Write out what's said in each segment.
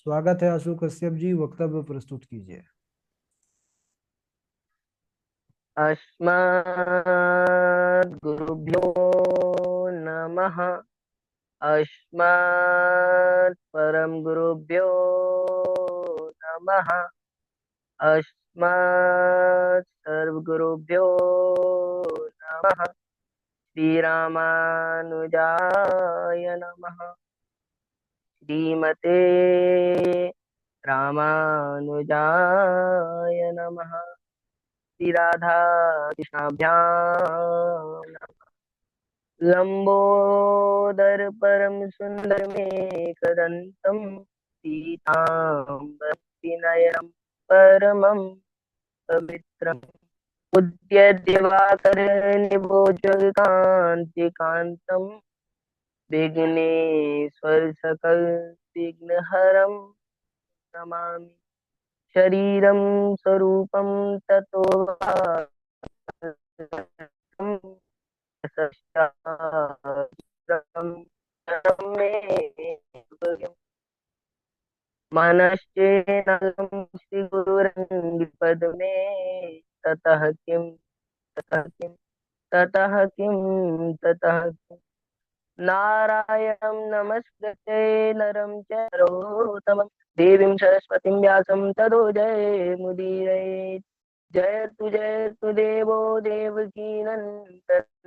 स्वागत है आशु कश्यप जी, वक्तव्य प्रस्तुत कीजिए। अस्मद्गुरुभ्यो नमः। अस्मत् परम गुरुभ्यो नमः। अस्मत् सर्वगुरुभ्यो नमः। श्रीरामानुजाय नमः। श्रीमते रामानुजाय नमः। श्री राधा कृष्णाभ्याम। लंबोदर परम सुंदर मेघदंतम सीताम्बरनयनम परमं पवित्रम उद्यद्य दिवाकर निभोजकांतिकांतम विघ्नेश्वर सकल विघ्नहरम नमामि। शरीरं स्वरूपं ततो मनश्चेनलं श्रीगुरुरङ्गपद्मे ततः किं ततः किं ततः किं ततः किं। नारायणं नमस्कृत्य नरं चरोत्तमं देवीं सरस्वतीं व्यासं ततो जयमुदीरयेत्। जयतु देवो देवकी नन्दनोऽयं।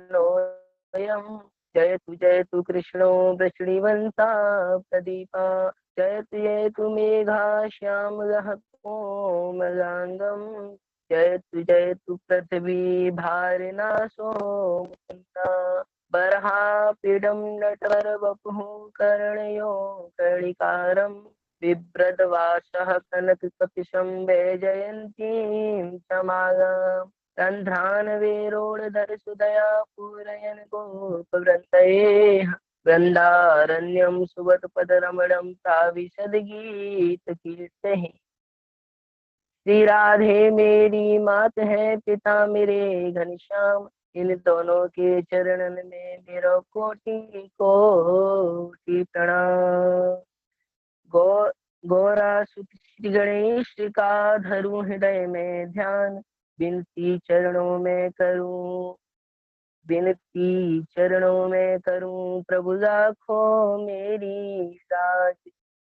जयतु कृष्णो वृषणीवंशा प्रदीपा। जयतु मेघा श्यामलः कोमलाङ्गं। जयतु पृथ्वी भारिणासो मुकुन्दा। बर्हापीडं नटवरवपुः कर्णयो कर्णिकारं बिभ्रद्वासः कनककपिशं वैजयन्तीं तमालां। रन्ध्रानवेरोडधरसुदया पूरयन् गोपवृन्दैः वृन्दारण्यं सुवटपदरमणं प्राविशद्गीतकीर्तिः। श्री राधे मेरी मात है, पिता मेरे घनश्याम। इन दोनों के चरणन में मेरा कोटि कोटि प्रणाम। गौ गौरा सुत श्री गणेश का धरूं हृदय में ध्यान। बिनती चरणों में करूं बिनती चरणों में करूं प्रभु राखो मेरी साथ।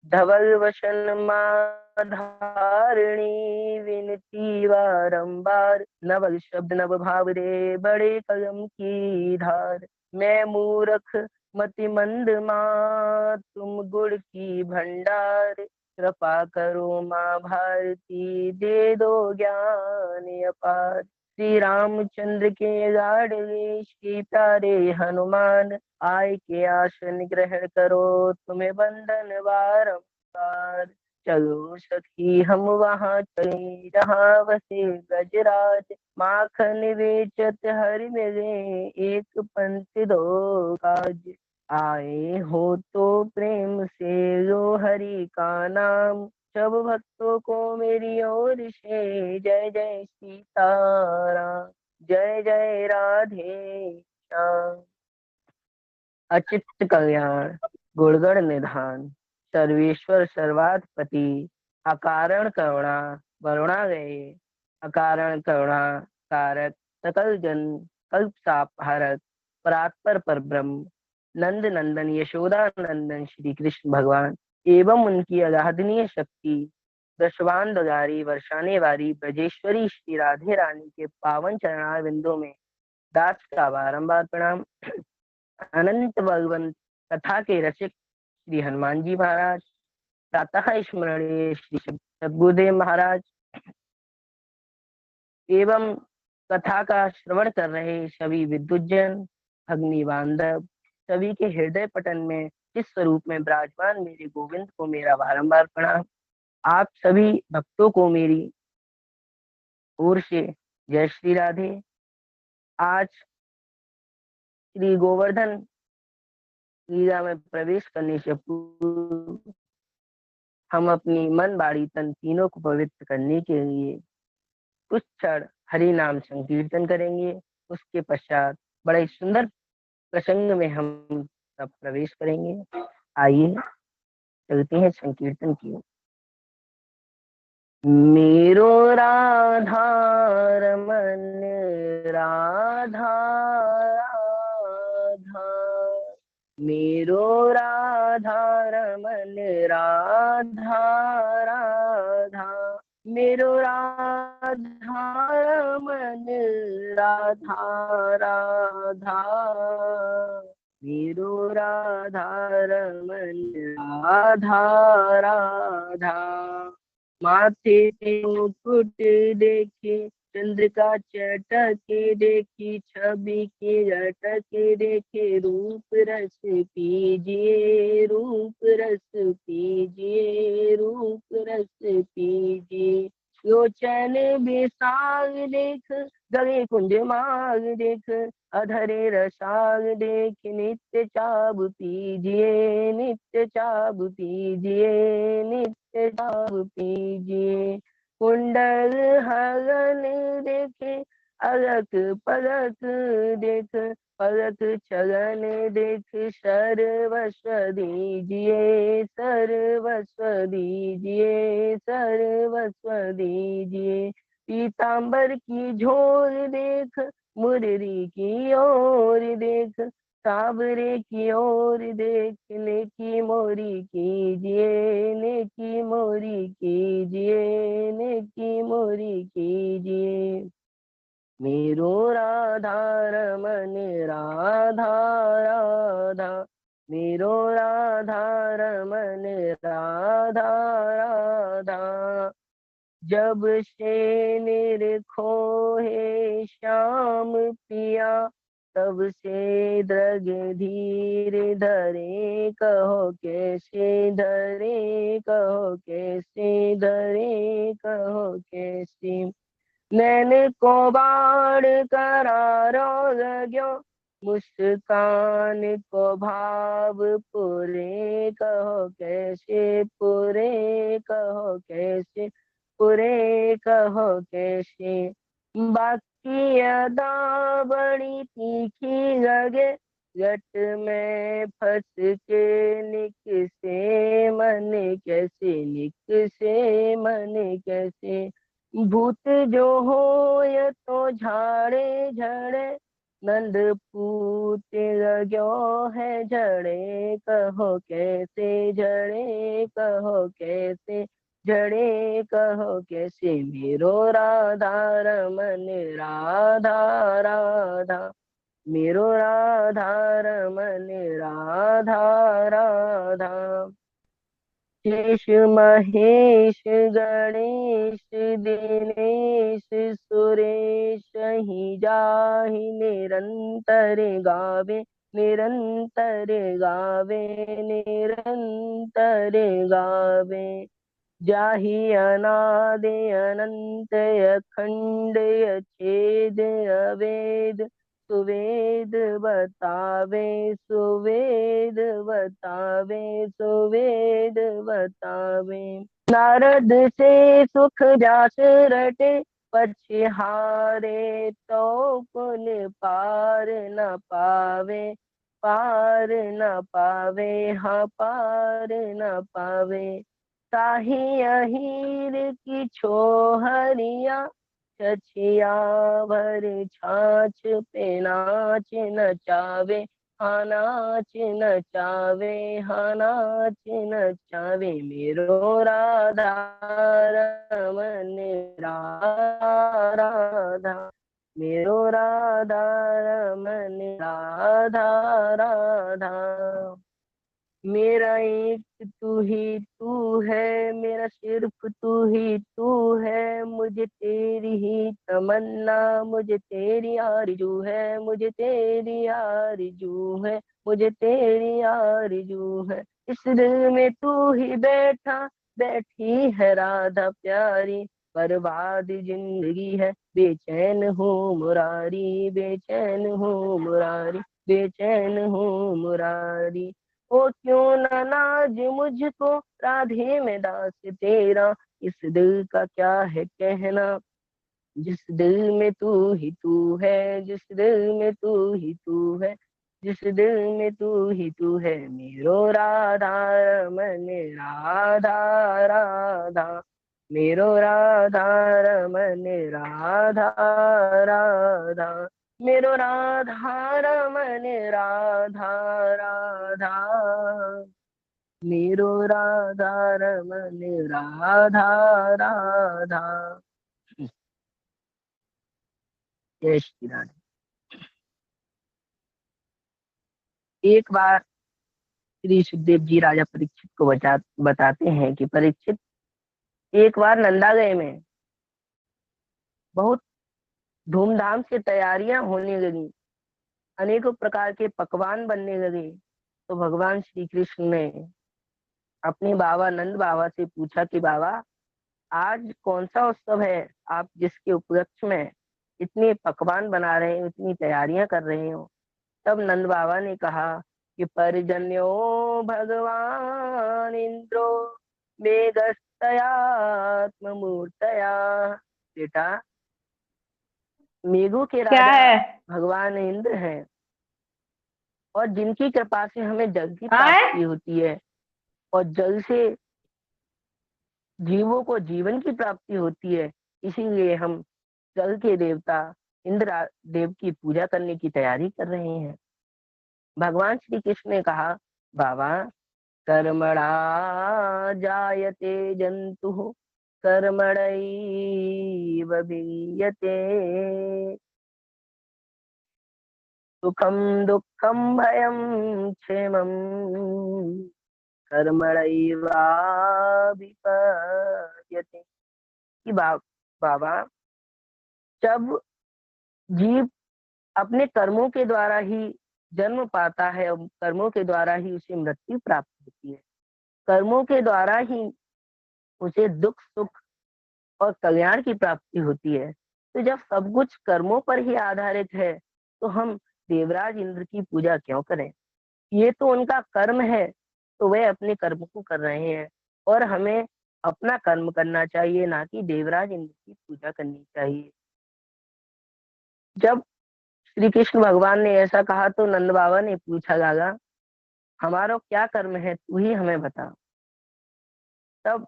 धवल वशन माँ धारणी विनती बारंबार। नवल शब्द नव भाव रे बड़े कलम की धार। मैं मूर्ख मति मंद माँ तुम गुड़ की भंडार। कृपा करो माँ भारती दे दो ज्ञान अपार। श्री रामचंद्र के लाडले श्री प्यारे हनुमान। आय के आसन ग्रहण करो तुम्हें बंधन बारंबार। चलो सखी हम वहाँ चले जहाँ बसे गजराज। माखन बेचत हरि मिले एक पंक्ति दो काज। आए हो तो प्रेम से लो हरि का नाम। सब भक्तों को मेरी ओर से जय जय सीताराम। जय जय राधे श्याम। अच्युत कल्याण गुणगण निधान सर्वेश्वर सर्वाधिपति। अकारण करुणा वरुणा गए। अकारण करुणा कारक सकल जन कल्प साप हरत। परात्पर पर ब्रह्म नंद नंदन यशोदा नंदन श्री कृष्ण भगवान एवं उनकी अलाहदनीय शक्ति दशवान दुलारी वर्षाने वाली ब्रजेश्वरी श्री राधे रानी के पावन चरणार बिंदों में दास का बारंबार प्रणाम। अनंत बलवंत कथा के रसिक श्री हनुमान जी महाराज। प्रातः स्मरणीय श्री सद्गुरुदेव महाराज एवं कथा का श्रवण कर रहे सभी विद्वजन भगनी बांधव सभी के हृदय पटन में इस स्वरूप में विराजमान मेरे गोविंद को मेरा बारंबार प्रणाम। आप सभी भक्तों को मेरी ओर से जय श्री राधे। आज श्री गोवर्धन लीला में प्रवेश करने से पूर्व हम अपनी मन बाड़ी तन तीनों को पवित्र करने के लिए कुछ क्षण हरि नाम संकीर्तन करेंगे। उसके पश्चात बड़े सुंदर प्रसंग में हम सब प्रवेश करेंगे। आइए चलते हैं संकीर्तन की ओर। मेरो राधा रमन राधा राधा, मेरो राधा रमन राधा राधा, मेरो राधा रमन राधा राधा, मेरो राधा रमन राधा राधा। माथे पे मुकुट देखे, चंद्रिका चटके देखी, छवि की लटके देखे, रूप रस पीजिए, रूप रस पीजिए, रूप रस पीजिए। लोचन बेसाग देख, गले कुंज माग देख, अधरे रसाग देख, नित्य चाब पीजिए, नित्य चाब पीजिए, नित्य चाब पीजिए। कुंडल हलन देखे, अलक पलक देख, पलक चलन देख, सर्वस्व दीजिए, सर्वस्व दीजिए, सर्वस्व दीजिए। पीतांबर की झोल देख, मुररी की ओर देख, साबरे की ओर देख, नेकी मोरी कीजिए, नेकी मोरी कीजिए, नेकी मोरी कीजिए। मेरो राधा रमन राधा राधा, मेरो राधा रमन राधा राधा। जब से निरखो है श्याम पिया, तब से द्रग धीर धरे, कहो कैसे धरे, कहो कैसे धरे, कहो कैसे। नैन को बाण करारो लग्यो, मुस्कान को भाव पूरे, कहो कैसे पूरे, कहो कैसे पूरे, कहो कैसे। बाकी अदा बड़ी तीखी लगे, गट में फंस के निक से मन कैसे, निक से मन कैसे। भूत जो हो ये तो झाड़े झड़े, नंद पूत लगो है झड़े, कहो कैसे झड़े, कहो कैसे झड़े, कहो कैसे। मेरो राधा रमन राधा राधा, मेरो राधा रमन राधा राधा। शेष महेश गणेश दिनेश सुरेश ही जाहि निरंतर गावे, निरंतर गावे, निरंतर गावे। जाहि अनादि अनंत अखंड अछेद अवेद, सुवेद बतावे, सुवेद बतावे, सुवेद बतावे। नारद से सुख जास रटे, पछिहारे तो पुन पार न पावे, पार न पावे, हाँ पार न पावे। ताही अहीर की छोहरिया, छछिया भर छाछ पे नाच नचावे, हाँ नाच नचावे, हाँ नाच नचावे। मेरो राधा रमन राधा राधा, मेरो राधा रमन राधा राधा। मेरा एक तू ही तू है, मेरा सिर्फ तू ही तू है, मुझे तेरी ही तमन्ना, मुझे तेरी आरज़ू है, मुझे तेरी आरज़ू है, मुझे तेरी आरज़ू है। इस दिल में तू ही बैठा, बैठी है राधा प्यारी, बर्बाद जिंदगी है, बेचैन हूँ मुरारी, बेचैन हूँ मुरारी, बेचैन हूँ मुरारी। ओ क्यों न नाज मुझको, राधे में दास तेरा, इस दिल का क्या है कहना, जिस दिल में तू ही तू है, जिस दिल में तू ही तू है, जिस दिल में तू ही तू है। मेरो राधा रमन राधा राधा, मेरो राधा रमन राधा राधा, मेरो राधा रमन राधा राधा, मेरो राधा रमन राधा राधा। जय श्री राधे। एक बार श्री सुखदेव जी राजा परीक्षित को बताते हैं कि परीक्षित, एक बार नंदालय में बहुत धूमधाम से तैयारियां होने लगी, अनेकों प्रकार के पकवान बनने लगे। तो भगवान श्री कृष्ण ने अपने बाबा नंद बाबा से पूछा कि बाबा, आज कौन सा उत्सव है आप जिसके उपलक्ष्य में इतने पकवान बना रहे हो, इतनी तैयारियां कर रहे हो। तब नंद बाबा ने कहा कि पर्जन्यो भगवान इंद्रो मेघस्तयात्म मूर्तया। बेटा, मेघों के क्या राजा है? भगवान इंद्र हैं, और जिनकी कृपा से हमें जल की आए? प्राप्ति होती है, और जल से जीवों को जीवन की प्राप्ति होती है। इसीलिए हम जल के देवता इंद्र देव की पूजा करने की तैयारी कर रहे हैं। भगवान श्री कृष्ण ने कहा, बाबा, कर्मणा जायते जंतु कर्मणैव विलीयते, सुखम दुखम भयम क्षेमम कर्मणैवाभिपद्यते। कि बाबा, जब जीव अपने कर्मों के द्वारा ही जन्म पाता है और कर्मों के द्वारा ही उसे मृत्यु प्राप्त होती है, कर्मों के द्वारा ही उसे दुख सुख और कल्याण की प्राप्ति होती है। तो जब सब कुछ कर्मों पर ही आधारित है, तो हम देवराज इंद्र की पूजा क्यों करें? ये तो उनका कर्म है, तो वे अपने कर्म को कर रहे हैं, और हमें अपना कर्म करना चाहिए, ना कि देवराज इंद्र की पूजा करनी चाहिए। जब श्री कृष्ण भगवान ने ऐसा कहा तो नंद बाबा ने पूछा, गागा, हमारा क्या कर्म है, तू ही हमें बता। तब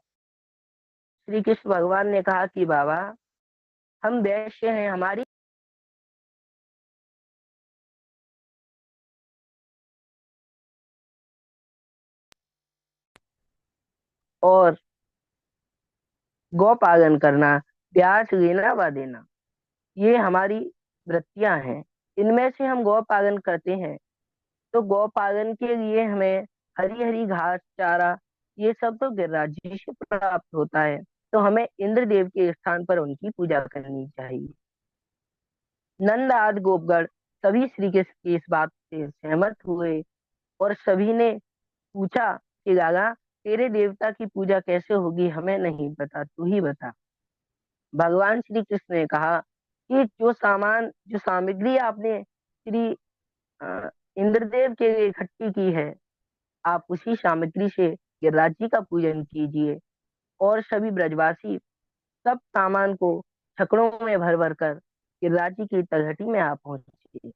श्री कृष्ण भगवान ने कहा कि बाबा, हम वैश्य हैं, हमारी और गौ पालन करना, ब्याज लेना व देना, ये हमारी वृत्तियां हैं। इनमें से हम गौ पालन करते हैं, तो गौ पालन के लिए हमें हरी हरी घास चारा ये सब तो गिरिराज जी से प्राप्त होता है, तो हमें इंद्र देव के स्थान पर उनकी पूजा करनी चाहिए। नंद आदि गोपगण सभी श्री कृष्ण की इस बात से सहमत हुए, और सभी ने पूछा कि गागा, तेरे देवता की पूजा कैसे होगी, हमें नहीं पता, तू ही बता। भगवान श्री कृष्ण ने कहा कि जो सामग्री आपने श्री अ, इंद्रदेव के लिए इकट्ठी की है, आप उसी सामग्री से गिरिराज जी का पूजन कीजिए। और सभी ब्रजवासी सब सामान को छकड़ों में भर भर कर गिरिराज जी की तलहटी में आप पहुंचे।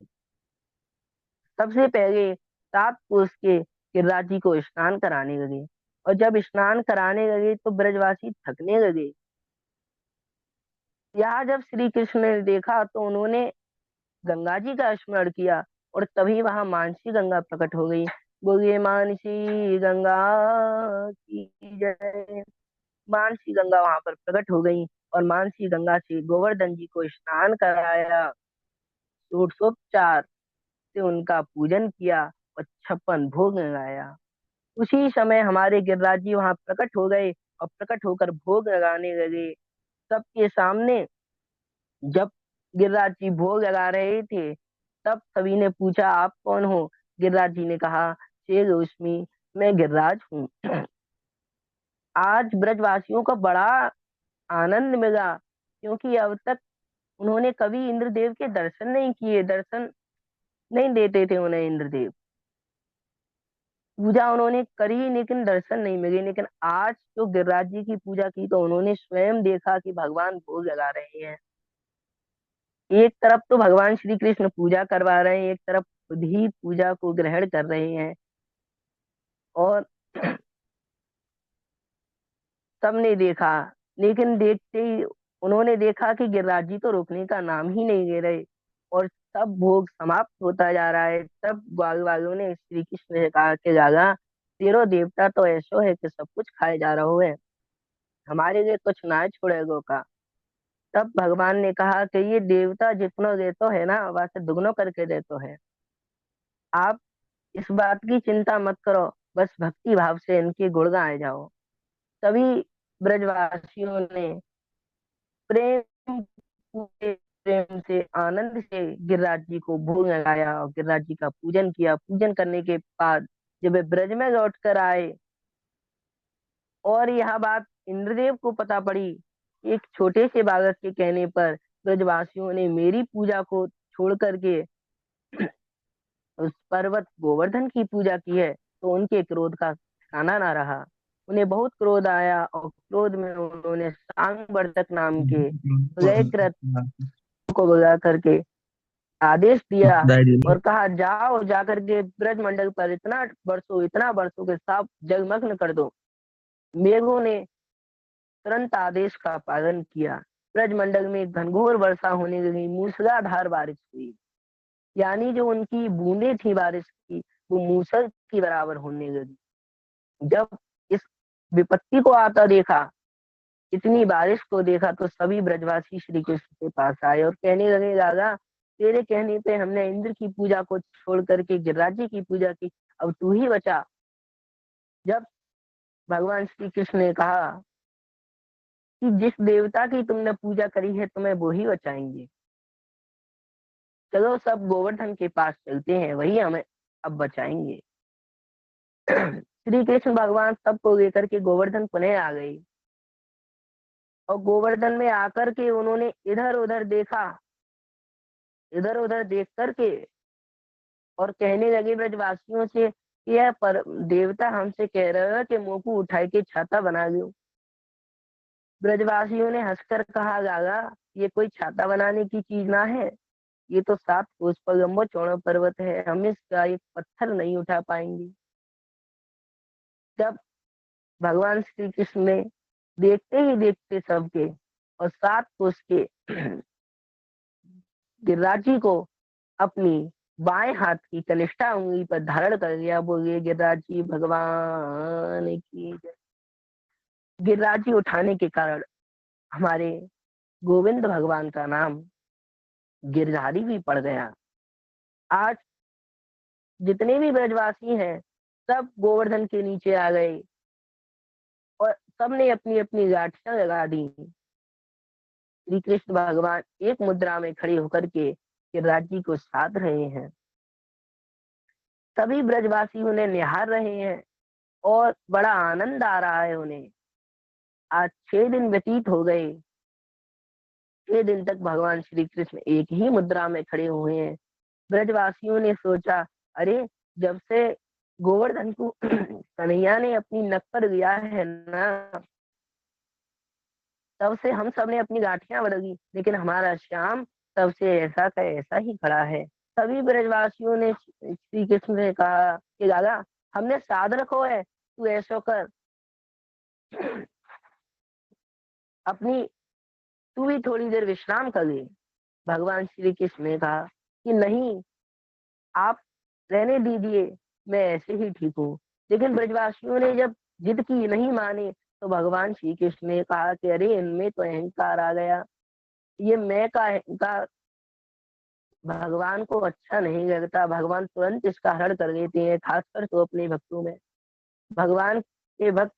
सबसे पहले 7 कोस के गिरिराज जी को स्नान कराने लगे, और जब स्नान कराने लगे तो ब्रजवासी थकने लगे। यहाँ जब श्री कृष्ण ने देखा तो उन्होंने गंगा जी का स्मरण किया, और तभी वहां मानसी गंगा प्रकट हो गई। बोलिए मानसी गंगा की जय। मानसी गंगा वहां पर प्रकट हो गई, और मानसी गंगा से गोवर्धन जी को स्नान कराया, षोडशोपचार से उनका पूजन किया, और 56 भोग लगाया। उसी समय हमारे गिरिराज जी वहां प्रकट हो गए, और प्रकट होकर भोग लगाने लगे सबके सामने। जब गिरिराज जी भोग लगा रहे थे, तब सभी ने पूछा, आप कौन हो? गिरिराज जी ने कहा, शेर रश्मि, मैं गिरिराज हूँ। आज ब्रजवासियों का बड़ा आनंद मिला, क्योंकि अब तक उन्होंने कभी इंद्रदेव के दर्शन नहीं किए, दर्शन नहीं देते थे उन्हें इंद्रदेव। पूजा उन्होंने करी लेकिन दर्शन नहीं मिले, लेकिन आज जो गिरिराज जी की पूजा की तो उन्होंने स्वयं देखा कि भगवान भोग लगा रहे हैं। एक तरफ तो भगवान श्री कृष्ण पूजा करवा रहे हैं, एक तरफ खुद ही पूजा को ग्रहण कर रहे हैं, और सबने देखा। लेकिन देखते ही उन्होंने देखा कि गिरिराज जी तो रुकने का नाम ही नहीं ले रहे, और सब भोग समाप्त होता जा रहा है। तब ग्वाल वालों ने श्री कृष्ण से कहा कि गागा, तेरो देवता तो ऐसो है कि सब कुछ खाए जा रहो है, हमारे लिए कुछ ना छोड़ेगो का। तब भगवान ने कहा कि ये देवता जितनो देतो है ना, वैसे दुगनो करके देतो है। आप इस बात की चिंता मत करो, बस भक्ति भाव से इनके गुण गाए जाओ। सभी ब्रजवासियों ने प्रेम पूरे प्रेम से आनंद से गिरिराज जी को भोग लगाया और गिरिराज जी का पूजन किया। पूजन करने के बाद जब वे ब्रज में लौट कर आए और यह बात इंद्रदेव को पता पड़ी, एक छोटे से बालक के कहने पर ब्रजवासियों ने मेरी पूजा को छोड़ करके उस पर्वत गोवर्धन की पूजा की है, तो उनके क्रोध का ठिकाना ना रहा। उन्हें बहुत क्रोध आया और क्रोध में उन्होंने सांगवर्तक नाम के ब्लैक रथ को बुला करके आदेश दिया और कहा, जाओ जाकर के ब्रज मंडल पर इतना बरसों के साथ जलमग्न कर दो। मेघों ने तुरंत आदेश का पालन किया। ब्रज मंडल में घनघोर वर्षा होने लगी, मूसलाधार बारिश हुई, यानी जो उनकी बूंदें थी बारिश की, वो मूसल की बराबर होने लगी। जब इस विपत्ति को आता देखा, इतनी बारिश को देखा, तो सभी ब्रजवासी श्री कृष्ण के पास आए और कहने लगे, दादा तेरे कहने पे हमने इंद्र की पूजा को छोड़ करके गिरिराज जी की पूजा की, अब तू ही बचा। जब भगवान श्री कृष्ण ने कहा कि जिस देवता की तुमने पूजा करी है तुम्हें वो ही बचाएंगे, चलो सब गोवर्धन के पास चलते हैं, वही हमें अब बचाएंगे। श्री कृष्ण भगवान सबको लेकर के गोवर्धन पुनः आ गई और गोवर्धन में आकर के उन्होंने इधर उधर देखा, इधर उधर देख करके और कहने लगे ब्रजवासियों से कि यह पर देवता हमसे कह रहे हैं कि मोकू उठाई के छाता बना लो। ब्रजवासियों ने हंसकर कहा, गागा ये कोई छाता बनाने की चीज ना है, ये तो 7 कोस पर लंबो चौड़ा पर्वत है, हम इसका एक पत्थर नहीं उठा पाएंगे। जब भगवान श्री कृष्ण ने देखते ही देखते सबके और 7 कोस के गिरिराज जी को अपनी बाएं हाथ की कनिष्ठा उंगली पर धारण कर लिया। बोलिए गिरिराज जी भगवान की जय। गिरिराज जी उठाने के कारण हमारे गोविंद भगवान का नाम गिरधारी भी पड़ गया। आज जितने भी ब्रजवासी हैं सब गोवर्धन के नीचे आ गए और सबने अपनी अपनी लाठियां लगा दी। श्री कृष्ण भगवान एक मुद्रा में खड़े होकर के गिरिराज जी को साध रहे हैं, सभी ब्रजवासी उन्हें निहार रहे हैं और बड़ा आनंद आ रहा है उन्हें। आज 6 दिन व्यतीत हो गए, 6 दिन तक भगवान श्री कृष्ण एक ही मुद्रा में खड़े हुए हैं। ब्रजवासियों ने सोचा, अरे जब से गोवर्धन को कन्हैया ने अपनी नक पर लिया है ना, तब से हम सब ने अपनी गांठियां बदली, लेकिन हमारा श्याम तब से ऐसा का ऐसा ही खड़ा है। सभी ब्रजवासियों ने श्री कृष्ण से कहा कि दादा हमने साध रखो है, तू ऐसो कर अपनी तू भी थोड़ी देर विश्राम कर ले। भगवान श्री कृष्ण ने कहा कि नहीं, आप रहने दीजिए, मैं ऐसे ही ठीक हूँ। लेकिन ब्रजवासियों ने जब जिद की, नहीं माने, तो भगवान श्री कृष्ण ने कहा कि अरे इनमें तो अहंकार आ गया, ये मैं का अहंकार भगवान को अच्छा नहीं लगता, भगवान तुरंत इसका हरण कर लेते हैं, खासकर तो अपने भक्तों में। भगवान के भक्त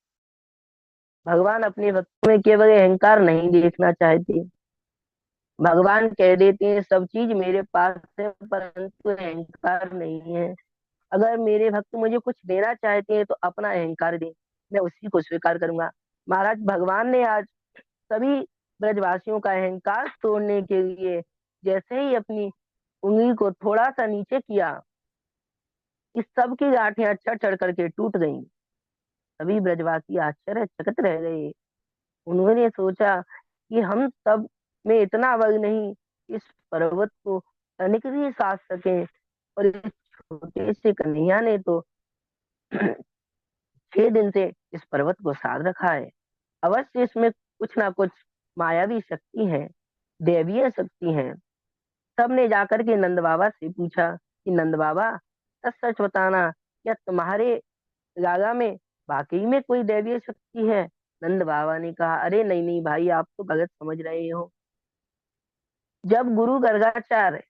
भगवान अपने भक्तों में केवल अहंकार नहीं देखना चाहते। भगवान कह देते हैं सब चीज मेरे पास है परंतु अहंकार नहीं है। अगर मेरे भक्त मुझे कुछ देना चाहते हैं तो अपना अहंकार दे, मैं उसी को स्वीकार करूंगा। महाराज भगवान ने आज सभी ब्रजवासियों का अहंकार तोड़ने के लिए जैसे ही अपनी उंगली को थोड़ा सा नीचे किया, इस सब की गांठें चढ़ चढ़ करके टूट गईं। सभी ब्रजवासी आश्चर्यचकित रह गए। उन्होंने सोचा कि हम सब में इतना बल नहीं, इस पर्वत को तनिक भी साध सके, और इस छोटे से कन्हैया ने तो 6 दिन से इस पर्वत को साध रखा है, अवश्य इसमें कुछ ना कुछ मायावी शक्ति है, दैवीय शक्ति है। सबने जाकर के नंद बाबा से पूछा कि नंद बाबा, सच सच बताना, क्या तुम्हारे गागा में वाकई में कोई दैवीय शक्ति है? नंद बाबा ने कहा, अरे नहीं नहीं भाई, आप तो गलत समझ रहे हो। जब गुरु गर्गाचार्य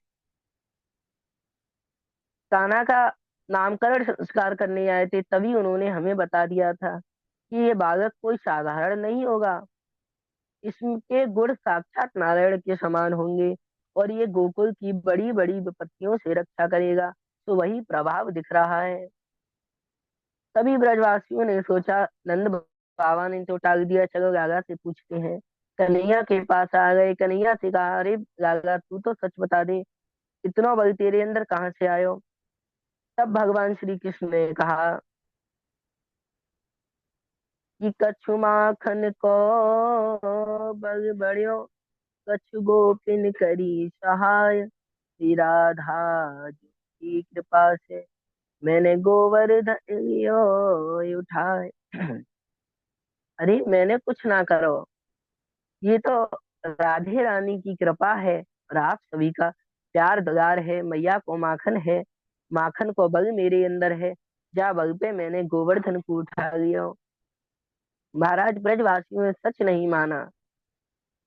कान्हा का नामकरण संस्कार करने आए थे, तभी उन्होंने हमें बता दिया था कि ये बालक कोई साधारण नहीं होगा, इसके गुण साक्षात नारायण के समान होंगे और ये गोकुल की बड़ी बड़ी विपत्तियों से रक्षा करेगा। तो वही प्रभाव दिख रहा है। सभी ब्रजवासियों ने सोचा, नंद बाबा ने तो टाल दिया, चलो गागा से पूछते हैं। कन्हैया के पास आ गए। कन्हैया से कहा, अरे गागा, तू तो सच बता दे, इतना बल तेरे अंदर कहाँ से आयो? तब भगवान श्री कृष्ण ने कहा कि कछु माखन को बल बड़्यो, कछु गोपिन करी सहाय, श्री राधा जी की कृपा से मैंने गोवर्धन लियो उठाए। अरे मैंने कुछ ना करो, ये तो राधे रानी की कृपा है और आप सभी का प्यार दुलार है। मैया को माखन है, माखन को बल मेरे अंदर है, जा बल पे मैंने गोवर्धन को उठा लिया। महाराज ब्रजवासियों ने सच नहीं माना,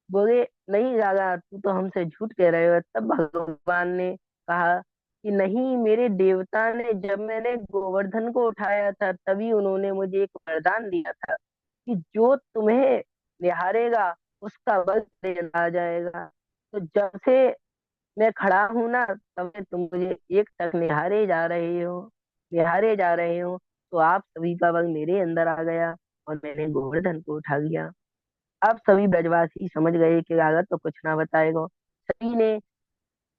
बोले नहीं राजा, तू तो हमसे झूठ कह रहे हो। तब भगवान ने कहा कि नहीं, मेरे देवता ने जब मैंने गोवर्धन को उठाया था, तभी उन्होंने मुझे एक वरदान दिया था कि जो तुम्हें निहारेगा उसका बल तेरे अंदर आ जाएगा। तो जब से मैं खड़ा हूं ना, तब से तुम मुझे एक तक निहारे जा रहे हो। तो आप सभी का बल मेरे अंदर आ गया और मैंने गोवर्धन को उठा लिया। अब सभी ब्रजवासी समझ गए कि राजा तो कुछ ना बताएगा। सभी ने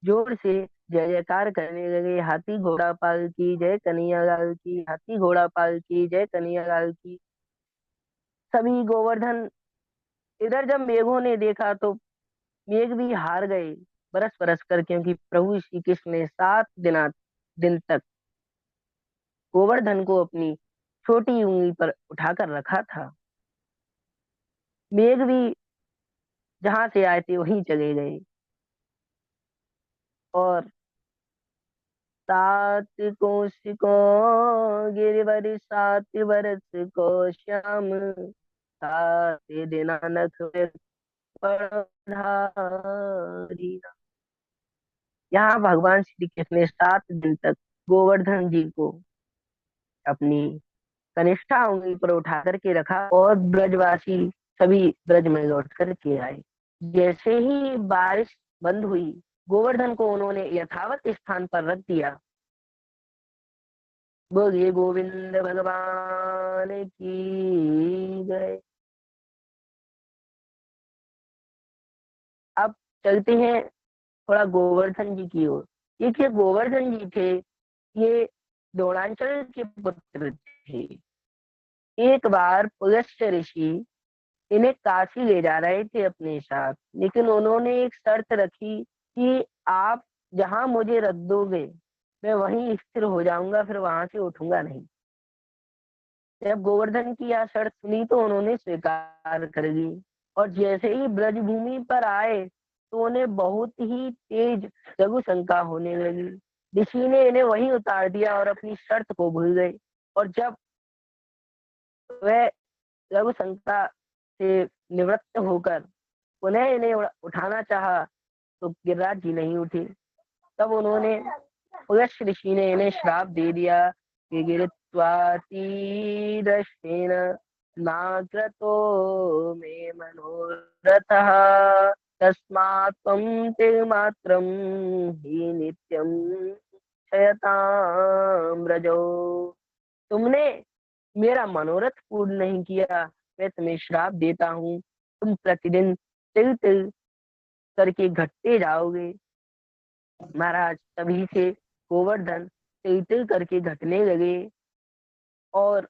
जोर से जय जयकार करने लगे, हाथी घोड़ा पाल की जय, कन्हैया लाल की, हाथी घोड़ा पाल की जय, कन्हैया लाल की। सभी गोवर्धन, इधर जब मेघों ने देखा तो मेघ भी हार गए बरस बरस कर, क्योंकि प्रभु श्री कृष्ण ने 7 दिन तक गोवर्धन को अपनी छोटी उंगली पर उठाकर रखा था। मेघ भी जहां से आए थे वहीं चले गए। और 7 कोशिकों गिरिवर, 7 बरस को श्याम, 7 दिनानक पढ़ारी। यहाँ भगवान श्री कृष्ण ने 7 दिन तक गोवर्धन जी को अपनी कनिष्ठा उंगली पर उठा करके रखा और ब्रजवासी सभी ब्रज में लौट करके आए। जैसे ही बारिश बंद हुई, गोवर्धन को उन्होंने यथावत स्थान पर रख दिया। बोलिए गोविंद भगवान की जय। अब चलते हैं थोड़ा गोवर्धन जी की ओर। देखिए, गोवर्धन जी थे, ये द्रोणांचल के पुत्र थे। एक बार पुलस्त्य ऋषि इन्हें काशी ले जा रहे थे अपने साथ, लेकिन उन्होंने एक शर्त रखी कि आप जहां मुझे रख दोगे, मैं वहीं स्थिर हो जाऊंगा, फिर वहां से उठूंगा नहीं। जब गोवर्धन की यह शर्त सुनी तो उन्होंने स्वीकार कर ली। और जैसे ही ब्रजभूमि पर आए तो उन्हें बहुत ही तेज लघु शंका होने लगी। ऋषि ने इन्हें वहीं उतार दिया और अपनी शर्त को भूल गए। और जब वह लघु शंका से निवृत्त होकर पुनः इन्हें उठाना चाहा तो गिरिराज जी नहीं उठे। तब उन्होंने, पुलस्त्य ऋषि ने इन्हें श्राप दे दिया कि गिरित्वातीदर्शेन नाकृतो मे मनोरथः, तस्मात् त्वं तिमात्रं हि नित्यं शयतां व्रजो। तुमने मेरा मनोरथ पूर्ण नहीं किया, मैं तुम्हें श्राप देता हूँ, तुम प्रतिदिन तिल तिल करके घटते जाओगे। महाराज तभी से गोवर्धन तिल तिल करके घटने लगे और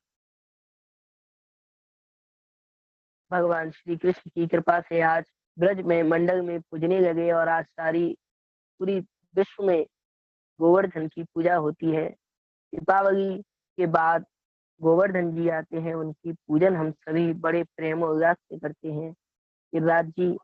भगवान श्री कृष्ण की कृपा से आज ब्रज में मंडल में पूजने लगे और आज सारी पूरी विश्व में गोवर्धन की पूजा होती है। दीपावली के बाद गोवर्धन जी आते हैं, उनकी पूजन हम सभी बड़े प्रेम और उल्लास से करते हैं। गिरिराज जी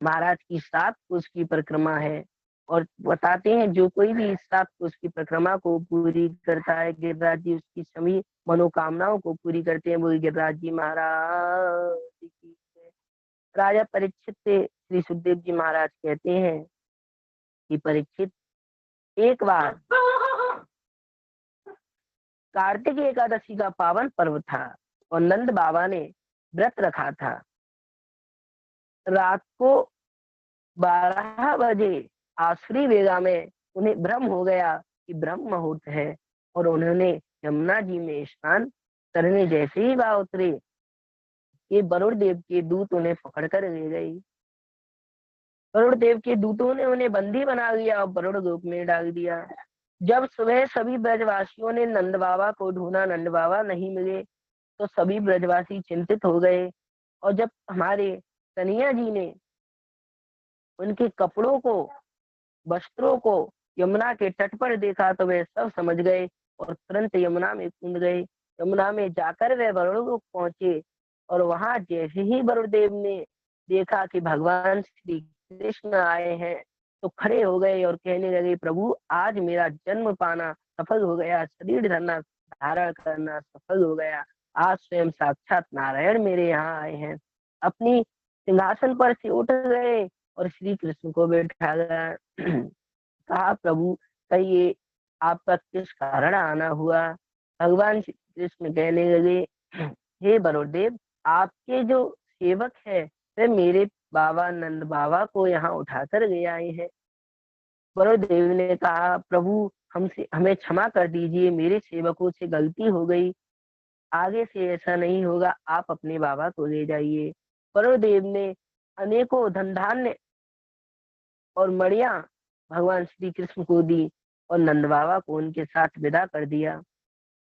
महाराज की 7 कोस की परिक्रमा है, और बताते हैं जो कोई भी इस 7 कोस की परिक्रमा को पूरी करता है गिरिराज जी उसकी सभी मनोकामनाओं को पूरी करते हैं। वो गिरिराज जी महाराज की जय। राजा परीक्षित से श्री सुखदेव जी महाराज कहते हैं कि परीक्षित, एक बार कार्तिक एकादशी का पावन पर्व था और नंद बाबा ने व्रत रखा था। रात को 12 बजे आसुरी वेगा में उन्हें भ्रम हो गया कि ब्रह्म मुहूर्त है, और उन्होंने यमुना जी में स्नान करने जैसे ही वहां उतरे, ये वरुण देव के दूत उन्हें पकड़ कर ले गए। वरुण देव के दूतों ने उन्हें बंदी बना लिया और वरुण लोक में डाल दिया। जब सुबह सभी ब्रजवासियों ने नंद बाबा को ढूंढा, नंद बाबा नहीं मिले, तो सभी ब्रजवासी चिंतित हो गए। और जब हमारे कन्हैया जी ने उनके कपड़ों को, वस्त्रों को यमुना के तट पर देखा, तो वे सब समझ गए और तुरंत यमुना में कूद गए। यमुना में जाकर वे वरुण लोक पहुंचे, और वहां जैसे ही वरुण देव ने देखा कि भगवान श्री कृष्ण आए हैं, तो खड़े हो गए और कहने लगे, प्रभु आज मेरा जन्म पाना सफल हो गया, शरीर धरना धारण करना सफल हो गया। आज स्वयं साक्षात नारायण मेरे यहाँ आए हैं। अपनी सिंहासन पर से उठ गए और श्री कृष्ण को बैठा गया। कहा, प्रभु कहिए आपका किस कारण आना हुआ। भगवान श्री कृष्ण कहने लगे, हे वरुणदेव, आपके जो सेवक है वे मेरे बाबा नंद बाबा को यहाँ उठाकर ले आए हैं। वरुणदेव ने कहा, प्रभु हमसे हमें क्षमा कर दीजिए, मेरे सेवकों से गलती हो गई, आगे से ऐसा नहीं होगा, आप अपने बाबा को ले जाइए। वरुणदेव ने अनेकों धन धान्य और मणिया भगवान श्री कृष्ण को दी और नंद बाबा को उनके साथ विदा कर दिया।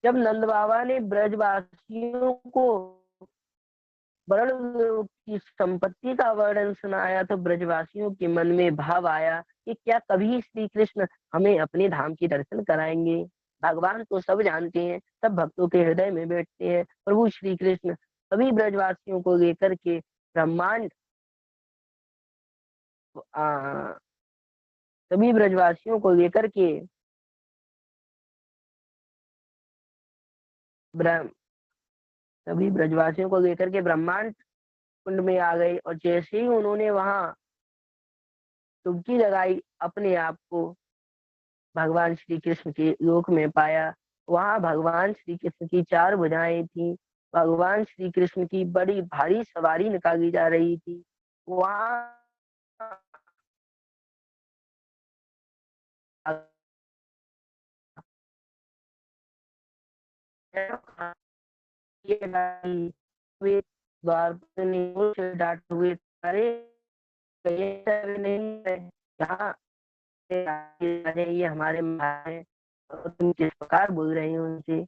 जब नंद बाबा ने ब्रजवासियों को वर्ण की संपत्ति का वर्णन सुनाया, तो ब्रजवासियों के मन में भाव आया कि क्या कभी श्री कृष्ण हमें अपने धाम के दर्शन कराएंगे। भगवान तो सब जानते हैं, सब भक्तों के हृदय में बैठते हैं। प्रभु श्री कृष्ण सभी ब्रजवासियों को लेकर के ब्रह्मांड सभी ब्रजवासियों को लेकर के ब्रह्म सभी ब्रजवासियों को लेकर के ब्रह्मांड कुंड में आ गई, और जैसे ही उन्होंने वहां डुबकी लगाई, अपने आप को भगवान श्री कृष्ण के लोक में पाया। वहां भगवान श्री कृष्ण की 4 भुजाएं थी। भगवान श्री कृष्ण की बड़ी भारी सवारी निकाली जा रही थी। वहां वे द्वार से डांटे हुए, अरे कहीं नहीं है, यहाँ ये हमारे महाराज हैं, और तुम किस प्रकार बोल रही हो उनसे।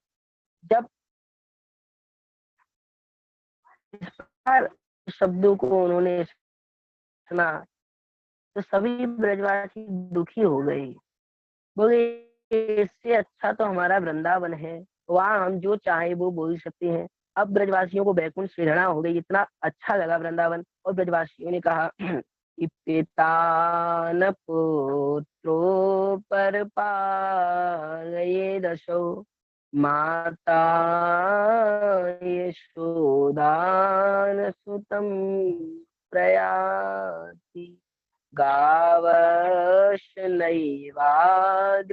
जब इस प्रकार शब्दों को उन्होंने सुना, तो सभी ब्रजवासी दुखी हो गए। बोले, इससे अच्छा तो हमारा वृंदावन है, वहां हम जो चाहे वो बोल सकते हैं। अब ब्रजवासियों को बैकुंठ से घृणा हो गई, इतना अच्छा लगा वृंदावन। और ब्रजवासियों ने कहा कि पिता न पुत्रो पर पालये दशो, माता यशोदा न सुतम प्रयाति,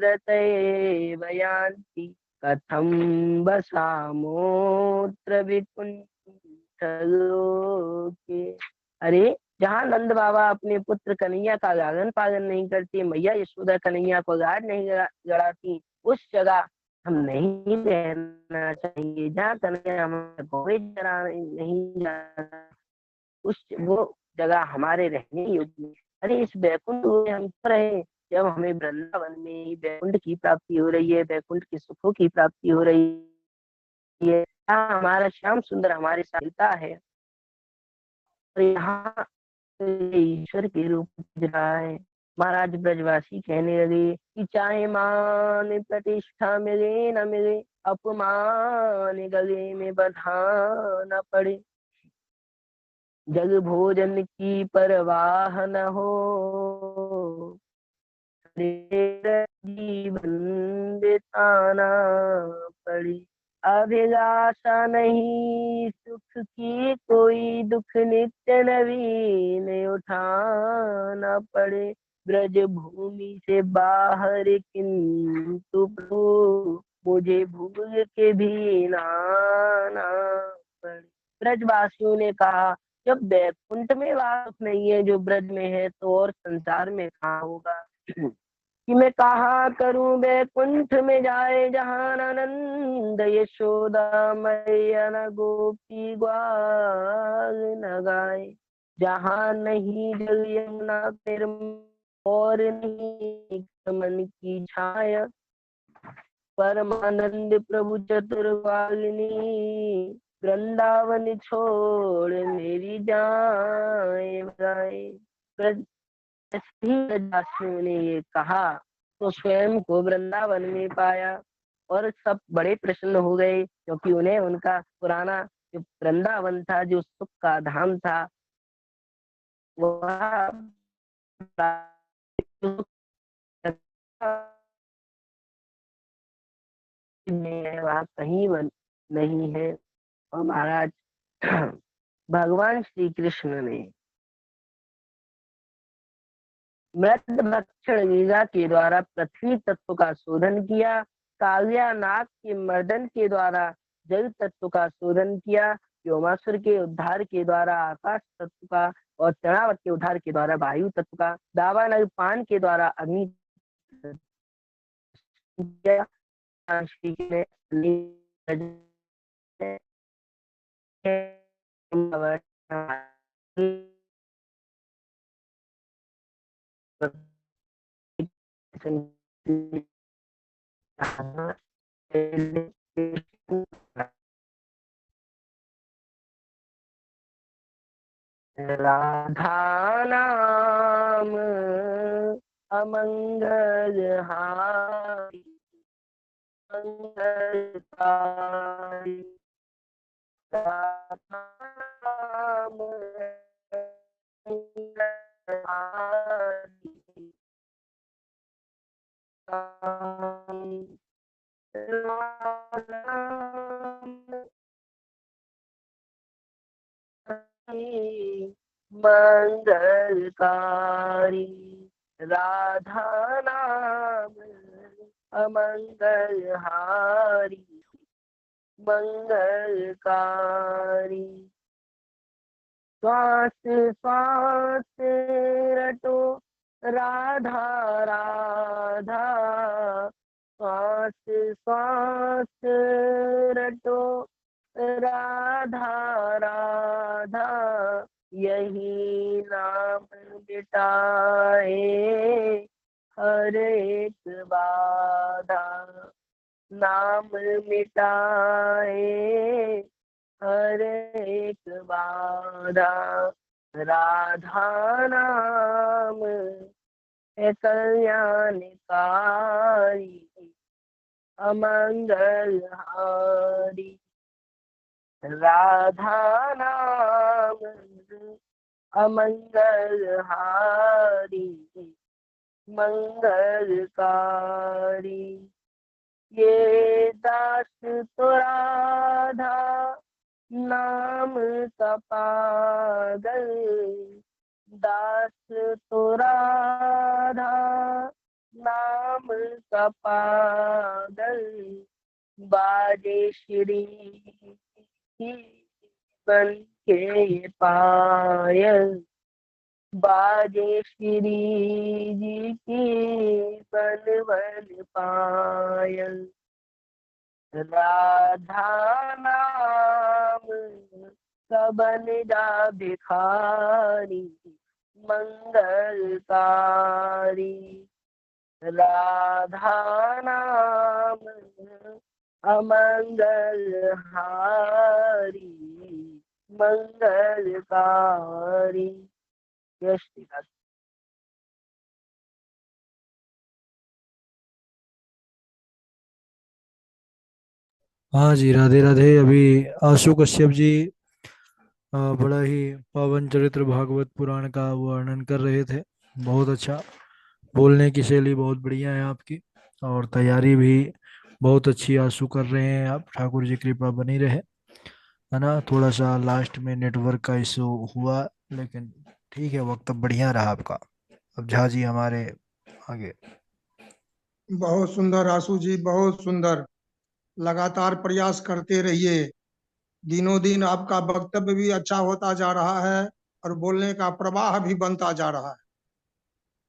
गावश्नैवाग्रतैव यान्ति, कथं वसामोऽत्र विकुण्ठलोके। अरे जहाँ नंद बाबा अपने पुत्र कन्हैया का लालन पालन नहीं करते, मैया यशोदा कन्हैया को लाड नहीं लड़ाती, उस जगह हम नहीं रहना चाहिए। जहाँ कन्हैया हमारा गोवे चरा नहीं जाना, उस वो जगह हमारे रहने योग्य नहीं। अरे इस बैकुंठ में हम तो रहे, जब हमें वृंदावन में ही बैकुंठ की प्राप्ति हो रही है, बैकुंठ के सुखों की प्राप्ति हो रही है, यहाँ हमारा श्याम सुंदर हमारे साथ मिलता है, और यहाँ ईश्वर के रूप में रहा है। महाराज ब्रजवासी कहने लगे कि चाहे मान प्रतिष्ठा मिले न मिले, अपमान गले में बंधा न पड़े। जग भोजन की परवाह न हो, जीवन बिताना पड़े। अभिलाषा नहीं सुख की कोई, दुख नित्य नवीन उठाना पड़े। ब्रज भूमि से बाहर किंतु प्रभु, मुझे भूल के भी ना आना पड़े। ब्रजवासियों ने कहा, जब बैकुंठ में वास नहीं है जो ब्रज में है, तो और संसार में कहाँ होगा। कि मैं कहाँ करूं बैकुंठ में जाए, जहां न नंद यशोदा मैया न गोपी ग्वाल न गाए। जहां नहीं जल यमुना तेरे, और नहीं मन की छाया। परमानंद प्रभु चतुर्वालिनी, वृंदावन छोड़ मेरी जाए जाए। ब्रजवासियों ने ये कहा तो स्वयं को वृंदावन में पाया, और सब बड़े प्रसन्न हो गए, क्योंकि उन्हें उनका पुराना जो वृंदावन था, जो सुख का धाम था, वह वह कहीं नहीं है। और महाराज भगवान श्री कृष्ण ने मृत भक्षण लीला के द्वारा पृथ्वी तत्व का शोधन किया, कालिया नाग के मर्दन के द्वारा जल तत्व का शोधन किया, व्योमासुर के उद्धार के द्वारा आकाश तत्व का, और चणावत के उद्धार के द्वारा वायु तत्व का, दावानल पान के द्वारा अग्नि किया। श्री ने राधा नाम अमंगल हारी, मंगलकारी। राधा नाम मंगलहारी, राधा नाम मंगलकारी। राधा नाम अमंगल हारी, मंगलकारी। श्वास श्वास रटो राधा राधा, श्वास श्वास रटो राधा राधा। यही नाम मिटाए हर एक बाधा, नाम मिटाए हर एक बाधा। राधा नाम है कल्याणकारी, अमंगल हारी। राधा नाम अमंगल हारी, मंगलकारी। ये दास तो राधा नाम का पागल, दास तो राधा नाम का पागल। बाजे श्री बन के ये पायल, बाजे श्री जी की बन बन पायल। राधा नाम का बन जा भिखारी, मंगलकारी। राधा नाम अमंगल हारी, मंगलकारी। जय श्री राधे। हाँ जी, राधे राधे। अभी आशु कश्यप जी बड़ा ही पावन चरित्र भागवत पुराण का वर्णन कर रहे थे। बहुत अच्छा। बोलने की शैली बहुत बढ़िया है आपकी। और तैयारी भी बहुत अच्छी आंसू कर रहे हैं आप। ठाकुर जी कृपा बनी रहे। है ना, थोड़ा सा लास्ट में नेटवर्क का इशू हुआ, लेकिन ठीक है, वक्त अब बढ़िया रहा आपका। अब झा जी हमारे आगे। बहुत सुंदर आशु जी, बहुत सुंदर। लगातार प्रयास करते रहिए। दिनों दिन आपका वक्तव्य भी अच्छा होता जा रहा है और बोलने का प्रवाह भी बनता जा रहा है।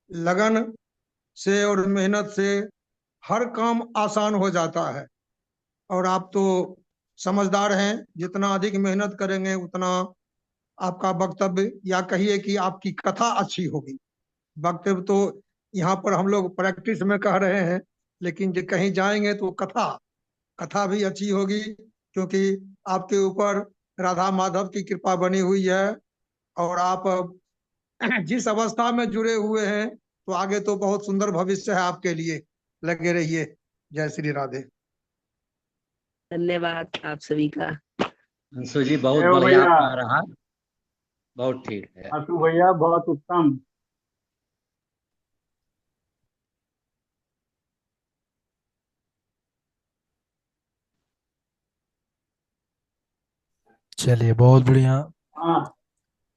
लगन से और मेहनत से हर काम आसान हो जाता है। और आप तो समझदार हैं, जितना अधिक मेहनत करेंगे उतना आपका वक्तव्य या कहिए कि आपकी कथा अच्छी होगी। वक्तव्य तो यहाँ पर हम लोग प्रैक्टिस में कह रहे हैं, लेकिन जो कहीं जाएंगे तो कथा कथा भी अच्छी होगी, क्योंकि आपके ऊपर राधा माधव की कृपा बनी हुई है। और आप जिस अवस्था में जुड़े हुए हैं, तो आगे तो बहुत सुंदर भविष्य है आपके लिए। लगे रहिए। जय श्री राधे। धन्यवाद आप सभी का। अंशु जी बहुत जय हो बढ़िया भैया। आपका रहा। बहुत ठीक है। आशु भैया बहुत उत्तम। चलिए, बहुत बढ़िया। हाँ।